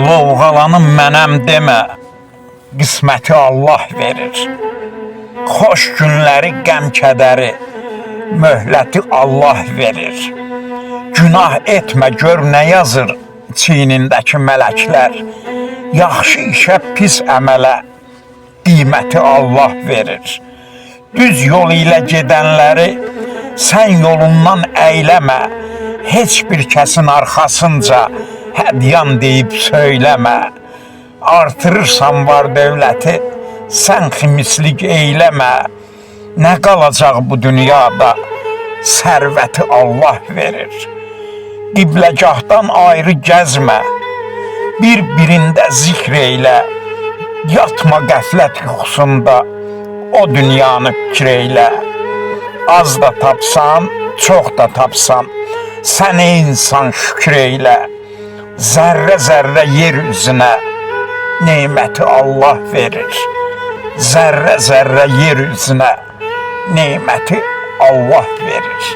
Lovğalanım mənəm demə, qisməti Allah verir. Xoş günləri, qəm-kədəri, möhləti Allah verir. Günah etmə, gör nə yazır çiynindəki mələklər. Yaxşı işə, pis əmələ qiyməti Allah verir. Düz yol ilə gedənləri sən yolundan əyləmə. Heç bir kəsin arxasınca hədyan deyib söyləmə. Artırırsan var dövləti, sən ximislik eyləmə. Nə qalacaq bu dünyada, sərvəti Allah verir. Qibləgahdan ayrı gəzmə, bir-birində zikr eylə. Yatma qəflət yuxusunda, o dünyanı fikir eylə. Az da tapsan, çox da tapsan, sən ey insan şükür eylə. Zərrə-zərrə yer üzünə neməti Allah verir. Zərrə-zərrə yer üzünə neməti Allah verir.